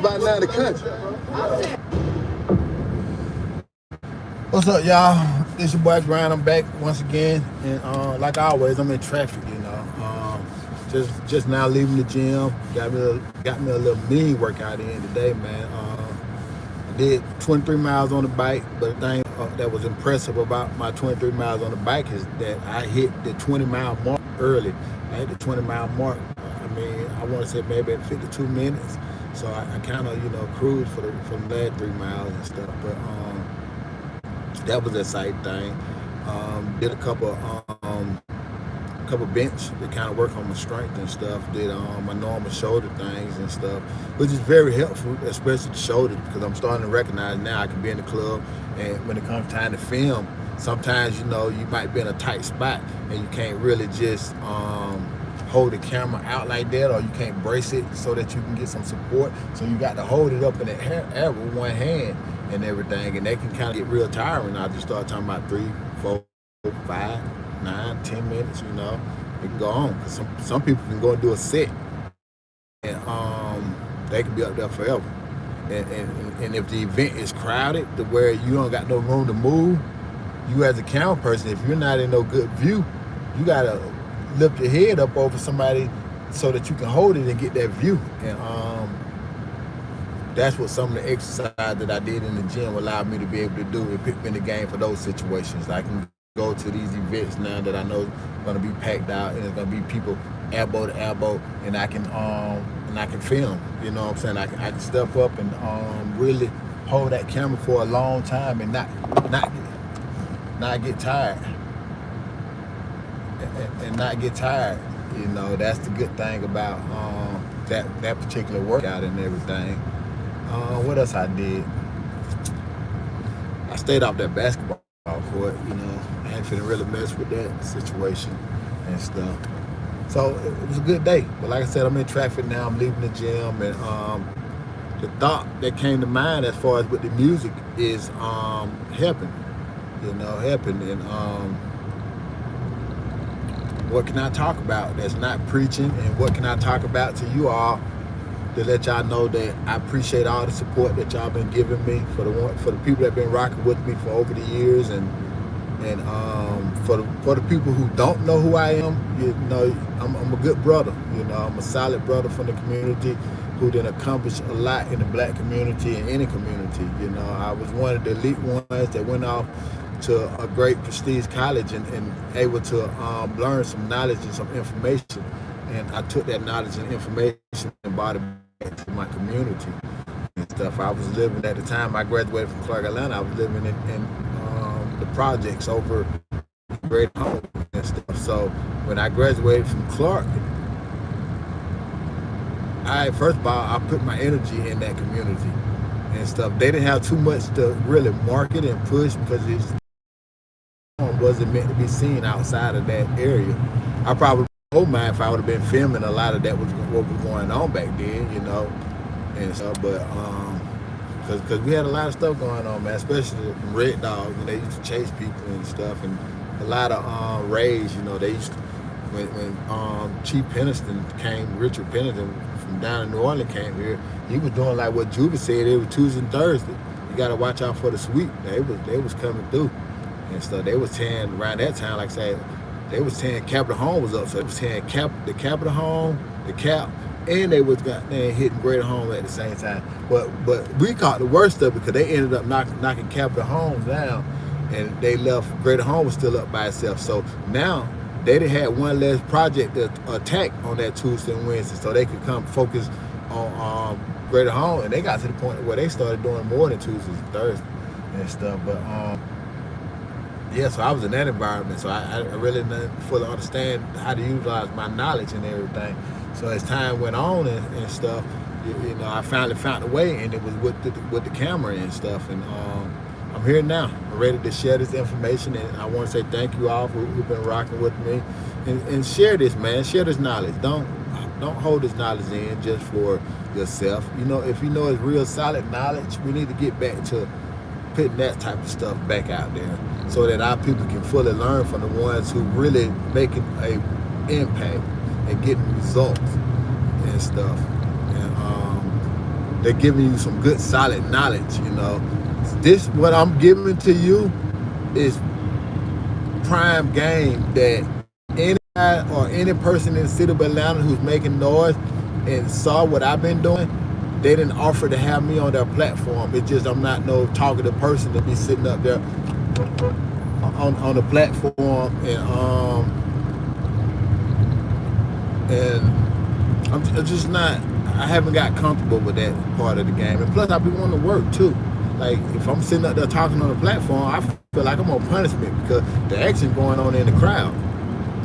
about now in the country. What's up, y'all? This your boy Grind. I'm back once again, and like always, I'm in traffic. Just now leaving the gym. Got me a little mini workout in today, man. I did 23 miles on the bike, but the thing that was impressive about my 23 miles on the bike is that I hit the 20-mile mark early. I hit the 20-mile mark. I mean, I want to say maybe at 52 minutes. So I kind of cruised for the last 3 miles and stuff, but that was an exciting thing. Did a couple bench to kind of work on my strength and stuff. Did my normal shoulder things and stuff, which is very helpful, especially the shoulder, because I'm starting to recognize now I can be in the club, and when it comes time to film, sometimes you might be in a tight spot and you can't really just hold the camera out like that, or you can't brace it so that you can get some support. So you got to hold it up in the air with one hand and everything, and they can kind of get real tiring. I just start talking about 3, 4, 5, 9, 10 minutes. It can go on. Cause some people can go and do a set, and they can be up there forever. And if the event is crowded to where you don't got no room to move, you as a camera person, if you're not in no good view, you gotta lift your head up over somebody so that you can hold it and get that view. And that's what some of the exercise that I did in the gym allowed me to be able to do. It put me in the game for those situations. I can go to these events now that I know is going to be packed out, and it's going to be people elbow to elbow, and I can film. You know what I'm saying? I can step up and really hold that camera for a long time and not get tired. And not get tired. That's the good thing about that particular workout and everything. What else I did? I stayed off that basketball court. I ain't finna really mess with that situation and stuff. So it was a good day. But like I said, I'm in traffic now. I'm leaving the gym, and the thought that came to mind as far as with the music is helping. And what can I talk about that's not preaching, and what can I talk about to you all to let y'all know that I appreciate all the support that y'all been giving me, for the people that been rocking with me for over the years, and for the people who don't know who I am. I'm a good brother. I'm a solid brother from the community who done accomplished a lot in the black community and any community. I was one of the elite ones that went off to a great prestige college and able to learn some knowledge and some information. And I took that knowledge and information and brought it back to my community and stuff. I was living, at the time I graduated from Clark, Atlanta, I was living in the projects over Great Home and stuff. So when I graduated from Clark, first of all, I put my energy in that community and stuff. They didn't have too much to really market and push because it wasn't meant to be seen outside of that area. I probably don't mind if I would have been filming a lot of that was what was going on back then, and stuff. But because we had a lot of stuff going on, man, especially Red Dogs, when they used to chase people and stuff, and a lot of raids. They used to, when Chief Peniston came, Richard Peniston from down in New Orleans came here, he was doing like what Juba said. It was Tuesday and Thursday. You got to watch out for the sweep. They was coming through and stuff. They was tearing around that time, like I said. They was tearing Capitol Home was up, so they was tearing the Capitol Home, the Cap, and they was hitting Greater Home at the same time. But we caught the worst of it because they ended up knocking Capitol Homes down, and they left Greater Home was still up by itself. So now they done had one less project to attack on that Tuesday and Wednesday, so they could come focus on Greater Home, and they got to the point where they started doing more than Tuesdays and Thursdays and stuff. But yeah, so I was in that environment, so I really didn't fully understand how to utilize my knowledge and everything. So as time went on and stuff, I finally found a way, and it was with the camera and stuff. And I'm here now. I'm ready to share this information, and I want to say thank you all who've been rocking with me, and share this, man. Share this knowledge. Don't hold this knowledge in just for yourself. If you know it's real solid knowledge, we need to get back to putting that type of stuff back out there so that our people can fully learn from the ones who really making a impact and getting results and stuff. And they're giving you some good solid knowledge. You know, this what I'm giving to you is prime game that any guy or any person in the city of Atlanta who's making noise and saw what I've been doing, they didn't offer to have me on their platform. It's just I'm not no talkative person to be sitting up there on the platform, and I'm just not. I haven't got comfortable with that part of the game, and plus I be wanting to work too. Like if I'm sitting up there talking on the platform, I feel like I'm on punishment because the action going on in the crowd.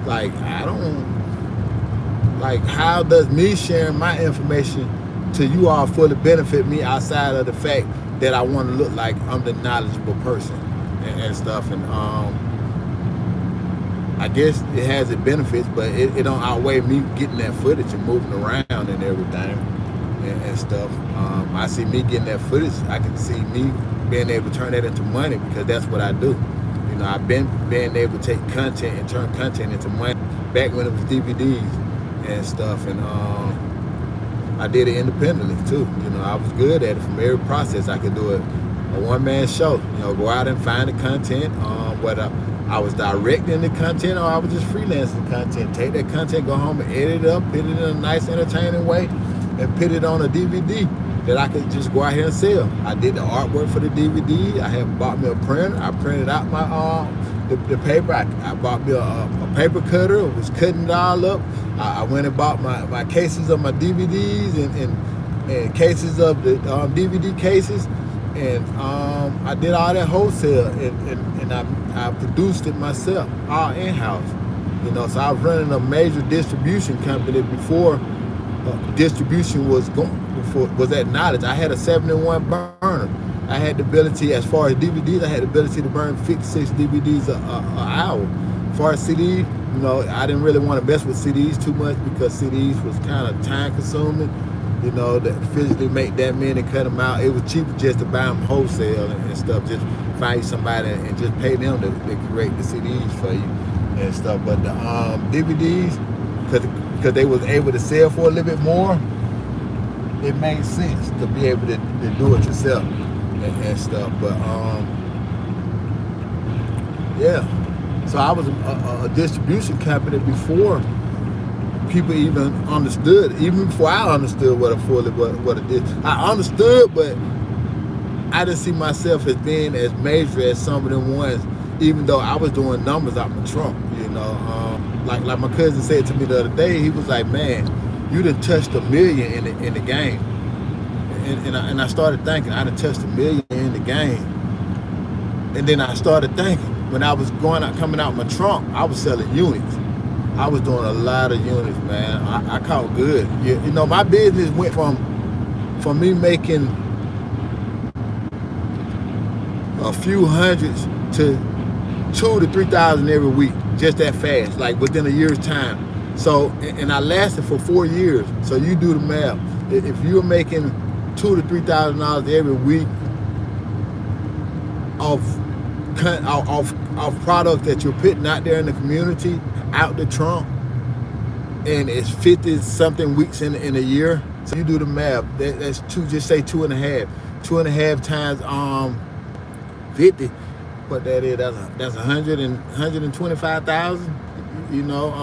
Like I don't like how does me sharing my information to you all fully benefit me outside of the fact that I want to look like I'm the knowledgeable person and stuff. And I guess it has its benefits, but it don't outweigh me getting that footage and moving around and everything and stuff. I see me getting that footage. I can see me being able to turn that into money because that's what I do. You know, I've been being able to take content and turn content into money back when it was DVDs and stuff. And I did it independently too. You know, I was good at it from every process. I could do it a one-man show. You know, go out and find the content. Whether I was directing the content or I was just freelancing content. Take that content, go home and edit it up, put it in a nice, entertaining way, and put it on a DVD that I could just go out here and sell. I did the artwork for the DVD. I had bought me a printer. I printed out my the paper. I bought me a paper cutter. I was cutting it all up. I went and bought my cases of my DVDs and cases of the DVD cases. And I did all that wholesale, and I produced it myself, all in-house. You know, so I was running a major distribution company before distribution was at knowledge. I had a 7-in-1 burner. I had the ability, as far as DVDs, I had the ability to burn 56 DVDs an hour. As far as CDs, you know, I didn't really want to mess with CDs too much because CDs was kind of time consuming. You know, to physically make that many and cut them out. It was cheaper just to buy them wholesale and stuff. Just find somebody and just pay them to create the CDs for you and stuff. But the DVDs, because they was able to sell for a little bit more, it made sense to be able to do it yourself and stuff. But yeah. So I was a distribution company before people even understood, even before I understood what it did. I understood, but I didn't see myself as being as major as some of them ones, even though I was doing numbers out my trunk, you know. Like my cousin said to me the other day, he was like, man, you done touched 1 million in the game. And I started thinking, I done touched 1 million in the game. And then I started thinking, when I was coming out my trunk, I was selling units. I was doing a lot of units, man. I caught good. You know, my business went from me making a few hundreds to 2,000 to 3,000 every week, just that fast, like within a year's time. So, and I lasted for 4 years. So you do the math. If you're making $2,000 to $3,000 every week of product that you're putting out there in the community, out the trunk, and it's 50-something weeks in a year. So you do the math. That's just say 2.5. 2.5 times 50. What that is? That's 125,000. You know,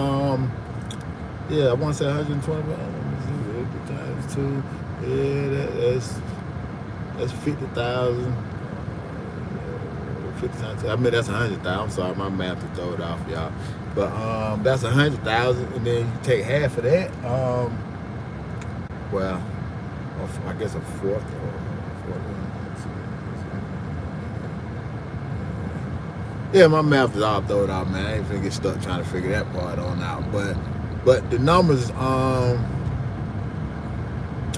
yeah, I want to say 125. Times 2. Yeah, that's 50,000. 50 times 2. I mean, that's 100,000. I'm sorry, my math to throw it off, y'all. But that's 100,000, and then you take half of that. Well, I guess a fourth. Yeah, my math is all thrown out, man. I ain't finna get stuck trying to figure that part on out. But the numbers,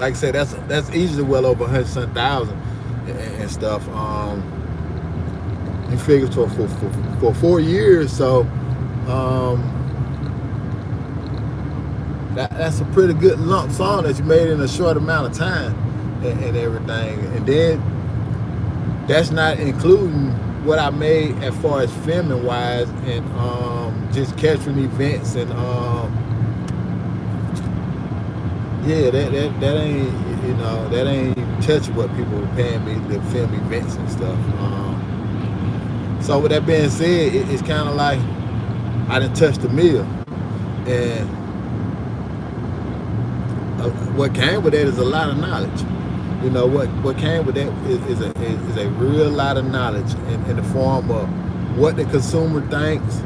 like I said, that's easily well over 100,000 and stuff. You figure for 4 years, so that's a pretty good lump sum that you made in a short amount of time and everything. And then that's not including what I made as far as filming wise and just catching events and yeah, that ain't, you know, that ain't touch what people were paying me to film events and stuff. So with that being said, it's kind of like I done touched the mill, and what came with that is a lot of knowledge. You know, what came with that is a real lot of knowledge in the form of what the consumer thinks,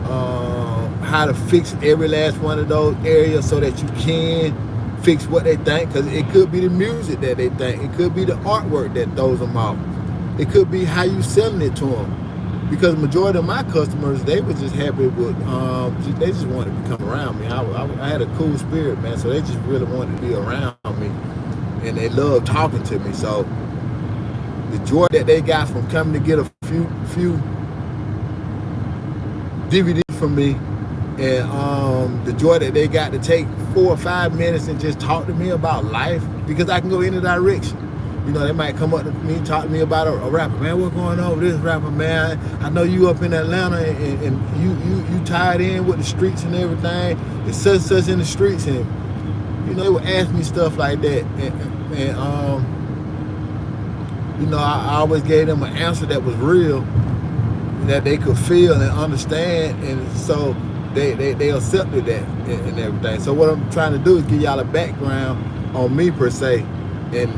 how to fix every last one of those areas so that you can fix what they think, because it could be the music that they think, it could be the artwork that throws them off, it could be how you selling it to them. Because majority of my customers, they were just happy with, they just wanted to come around me. I had a cool spirit, man, so they just really wanted to be around me, and they loved talking to me. So the joy that they got from coming to get a few DVDs from me, and the joy that they got to take 4 or 5 minutes and just talk to me about life, because I can go any direction. You know, they might come up to me, talk to me about a rapper. Man, what's going on with this rapper, man? I know you up in Atlanta, and you tied in with the streets and everything. It's such in the streets, and you know, they would ask me stuff like that, and you know, I always gave them an answer that was real, that they could feel and understand, and so they accepted that and everything. So what I'm trying to do is give y'all a background on me per se, and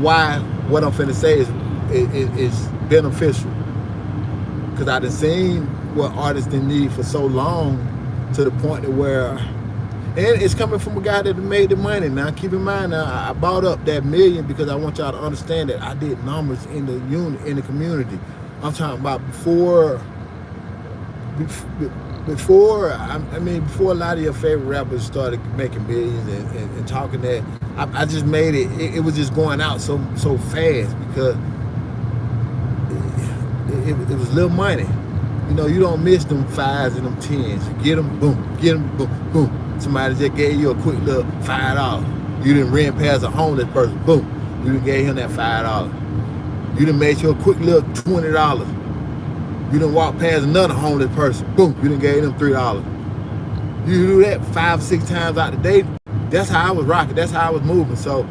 why what I'm finna say is beneficial, because I done seen what artists done need for so long, to the point to where, and it's coming from a guy that made the money. Now keep in mind, now I bought up that million because I want y'all to understand that I did numbers in the in the community. I'm talking about before I mean, before a lot of your favorite rappers started making millions and talking that, I just made it was just going out so fast, because it was little money. You know, you don't miss them 5s and them 10s. You get them, boom, boom, boom. Somebody just gave you a quick little $5. You done ran past a homeless person, boom, you done gave him that $5. You done made you a quick little $20. You done walk past another homeless person, boom, you done gave them $3. You do that 5 or 6 times out the day. That's how I was rocking. That's how I was moving. So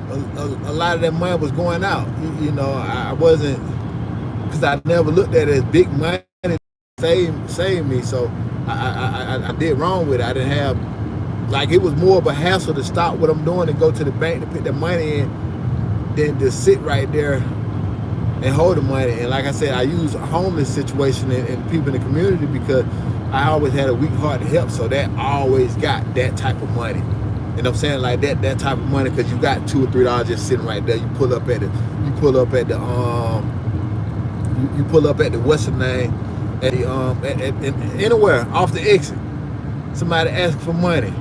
a lot of that money was going out. You know, I wasn't, because I never looked at it as big money save me. So I did wrong with it. I didn't have, like, it was more of a hassle to stop what I'm doing and go to the bank to put the money in than to sit right there and hold the money. And like I said, I use a homeless situation and people in the community because I always had a weak heart to help, so that always got that type of money. You know what I'm saying? Like that type of money, because you got $2 or $3 just sitting right there. You pull up at the what's the name, at the anywhere off the exit. Somebody asking for money.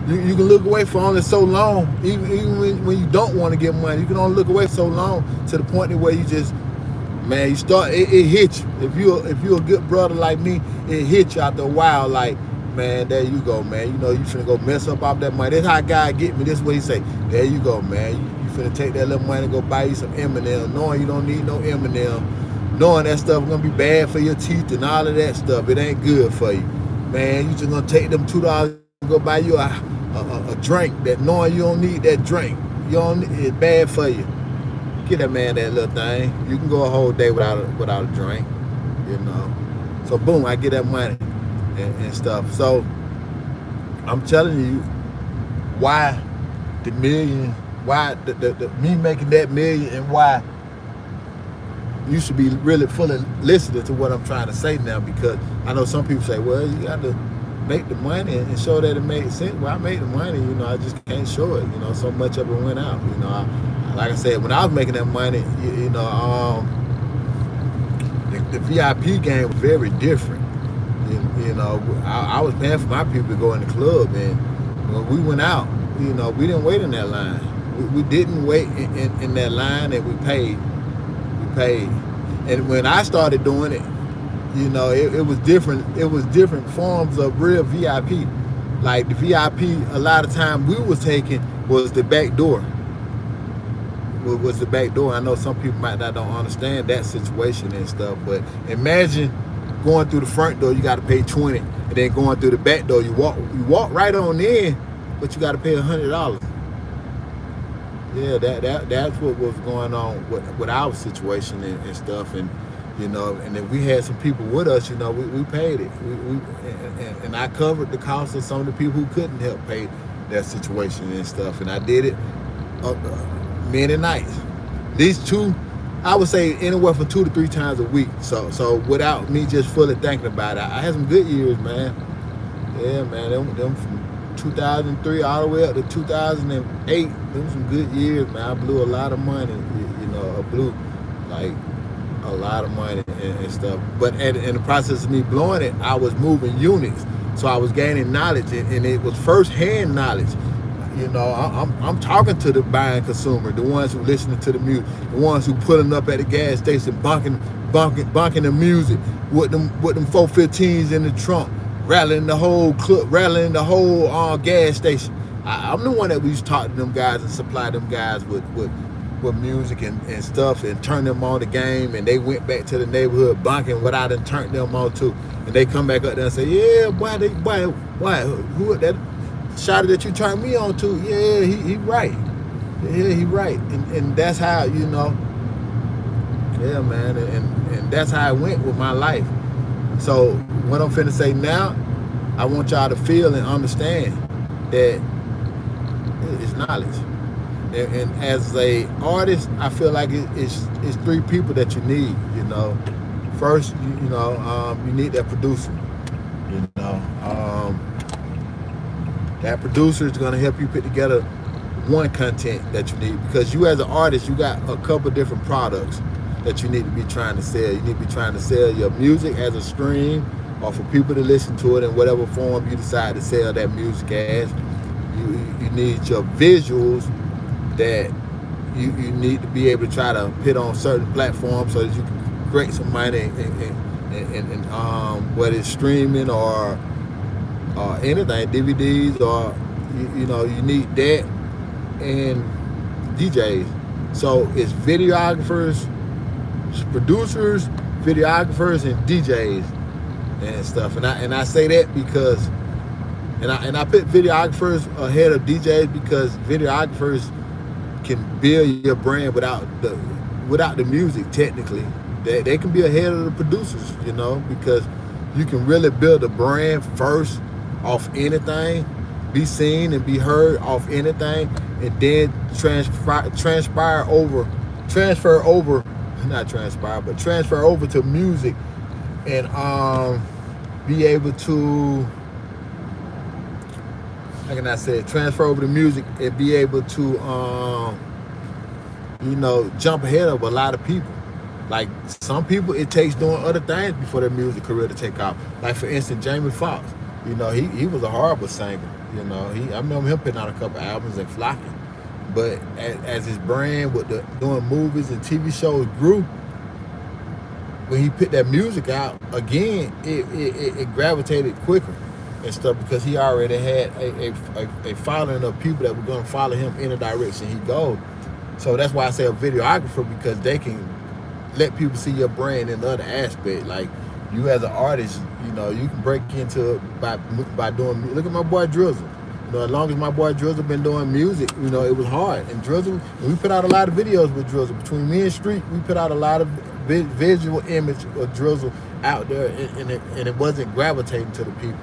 You can look away for only so long, even when you don't want to get money. You can only look away so long, to the point where you just, man, you start, it hits you. If you're a good brother like me, it hits you after a while, like, man, there you go, man. You know, you finna go mess up off that money. That's how God get me. This is what he say. There you go, man. You finna take that little money and go buy you some M&M, knowing you don't need no M&M, knowing that stuff gonna be bad for your teeth and all of that stuff. It ain't good for you, man. You just gonna take them $2 and go buy you a drink, that knowing you don't need that drink. It's bad for you. Get that man that little thing. You can go a whole day without a drink, you know. So boom, I get that money and stuff. So I'm telling you why the million, why the me making that million, and why you should be really fully listening to what I'm trying to say now, because I know some people say, well, you got to make the money and show that it made sense. Well, I made the money, you know, I just can't show it, you know, so much of it went out, you know. Like I said, when I was making that money, you know, the VIP game was very different. You know, I was paying for my people to go in the club, and when we went out, you know, we didn't wait in that line. We didn't wait in that line, and we paid. And when I started doing it, you know, it was different. It was different forms of real VIP. Like the VIP, a lot of time we was taking was the back door. Was the back door. I know some people might not don't understand that situation and stuff, but imagine going through the front door, you got to pay $20, and then going through the back door, you walk right on in, but you got to pay $100. That's what was going on with our situation and stuff, and if we had some people with us, we paid it. And I covered the cost of some of the people who couldn't help pay their situation and stuff, and I did it many nights. These two, I would say anywhere from 2 to 3 times a week. So without me just fully thinking about it, I had some good years, man. Yeah, man, them from 2003 all the way up to 2008, them some good years, man. I blew a lot of money, I blew like a lot of money and stuff. But in the process of me blowing it, I was moving units, so I was gaining knowledge, and it was first-hand knowledge. I'm talking to the buying consumer, the ones who listening to the music, the ones who pulling up at the gas station, bunking the music with them 415s in the trunk, rattling the whole club, rattling the whole gas station. I'm the one that we used to talk to them guys and supply them guys with music and stuff, and turn them on the game, and they went back to the neighborhood bunking what I done turned them on to, and they come back up there and say, yeah, boy, who that shot that you turned me on to? Yeah, he right. Yeah, he right. And that's how, yeah, man, and that's how it went with my life. So what I'm finna say now, I want y'all to feel and understand that it's knowledge. And as a artist, I feel like it's 3 people that you need. First, you need that producer. That producer is going to help you put together one content that you need, because you as an artist, you got a couple different products that you need to be trying to sell. You need to be trying to sell your music as a stream, or for people to listen to it in whatever form you decide to sell that music as. You need your visuals that you need to be able to try to put on certain platforms so that you can create some money and whether it's streaming or anything, DVDs, or you need that, and DJs. So it's videographers, producers, videographers, and DJs and stuff. And I say that because, and I put videographers ahead of DJs, because videographers can build your brand without the music. Technically, they can be ahead of the producers, because you can really build a brand first off anything, be seen and be heard off anything, and then transfer over to music, and be able to, how can I say it, transfer over to music and be able to jump ahead of a lot of people. Like some people, it takes doing other things before their music career to take off. Like for instance, Jamie Foxx, he was a horrible singer. I remember him putting out a couple albums and flocking. But as his brand with doing movies and TV shows grew, when he put that music out again, it gravitated quicker and stuff, because he already had a following of people that were going to follow him in the direction he goes. So that's why I say a videographer, because they can let people see your brand in the other aspect. Like you as an artist, you can break into it by doing. Look at my boy Drizzle. As long as my boy Drizzle been doing music, it was hard. And Drizzle, we put out a lot of videos with Drizzle. Between me and Street, we put out a lot of visual image of Drizzle out there, and it wasn't gravitating to the people.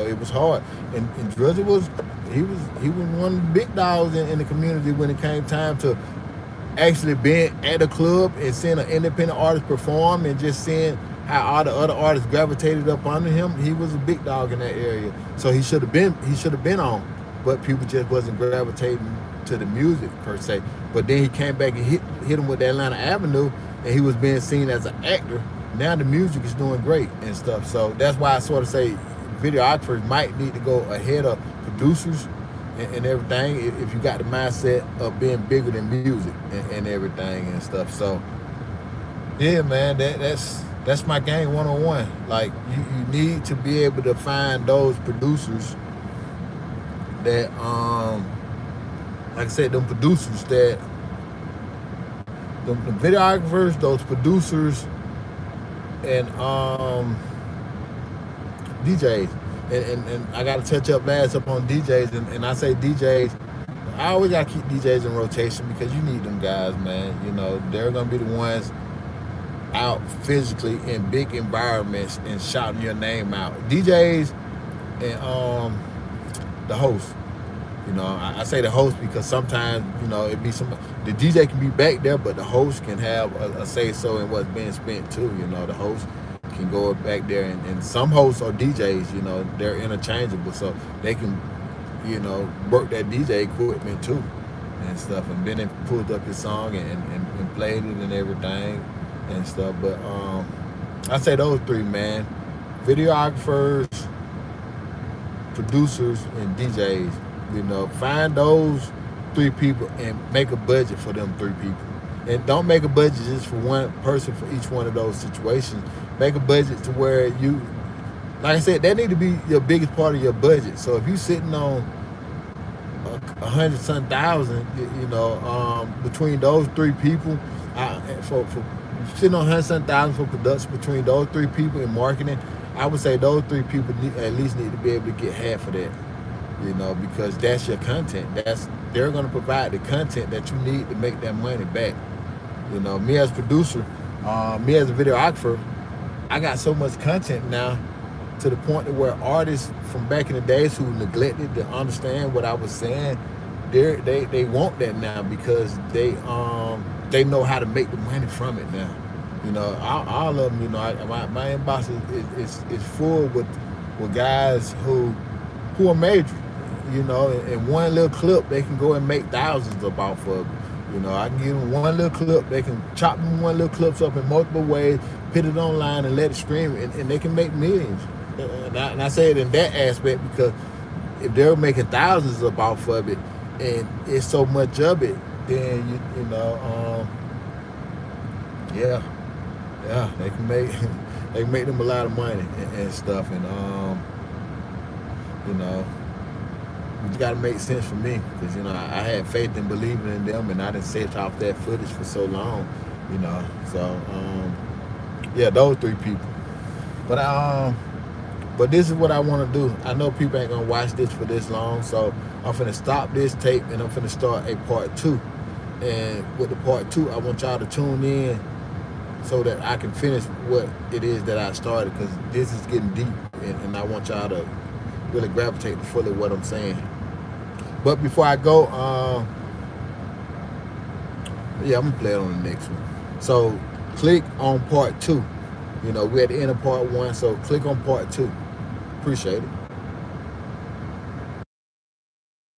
It was hard. And Drizzle was one of the big dogs in the community when it came time to actually being at a club and seeing an independent artist perform, and just seeing how all the other artists gravitated up under him. He was a big dog in that area, so he should have been on, but people just wasn't gravitating to the music per se. But then he came back and hit him with the Atlanta Avenue, and he was being seen as an actor. Now the music is doing great and stuff. So that's why I sort of say videographers might need to go ahead of producers and everything, if you got the mindset of being bigger than music and everything and stuff. So yeah, man, that's my game 101. Like you need to be able to find those producers that like I said, them producers that the videographers, those producers, and DJs. And I got to touch up last up on DJs, and I say DJs I always gotta keep DJs in rotation because you need them guys, man. You know, they're gonna be the ones out physically in big environments and shouting your name out. DJs and the host. You know, I say the host because sometimes, you know, it be some, the DJ can be back there, but the host can have a say so in what's being spent too. You know, the host can go back there, and some hosts or DJs, you know, they're interchangeable, so they can, you know, work that DJ equipment too and stuff, and then it pulled up your song and played it and everything and stuff. But I say those three, man: videographers, producers, and DJs. You know, find those three people and make a budget for them three people. And don't make a budget just for one person for each one of those situations. Make a budget to where you, like I said, that need to be your biggest part of your budget. So if you're sitting on 100-some thousand, you know, between those three people, for sitting on 100-some thousand for production between those three people in marketing, I would say those three people at least need to be able to get half of that. You know, because that's your content. They're going to provide the content that you need to make that money back. You know, me as a producer, me as a videographer, I got so much content now to the point to where artists from back in the days who neglected to understand what I was saying, they want that now because they know how to make the money from it now. You know, all of them. You know, my inbox is full with guys who are major. You know, in one little clip, they can go and make thousands off of it. You know, I can give them one little clip. They can chop them one little clips up in multiple ways, put it online and let it stream, and they can make millions. And I say it in that aspect because if they're making thousands off of it, and it's so much of it, then you know, yeah, they can make them a lot of money and stuff, and you know. It's got to make sense for me because, you know, I had faith in believing in them, and I didn't set off that footage for so long, you know. So, yeah, those three people. But this is what I want to do. I know people ain't going to watch this for this long, so I'm finna stop this tape, and I'm finna start a part 2. And with the part 2, I want y'all to tune in so that I can finish what it is that I started, because this is getting deep, and I want y'all to really gravitate to fully what I'm saying. But before I go, yeah, I'm gonna play it on the next one. So click on part 2. You know, we're at the end of part 1, so click on part 2. Appreciate it.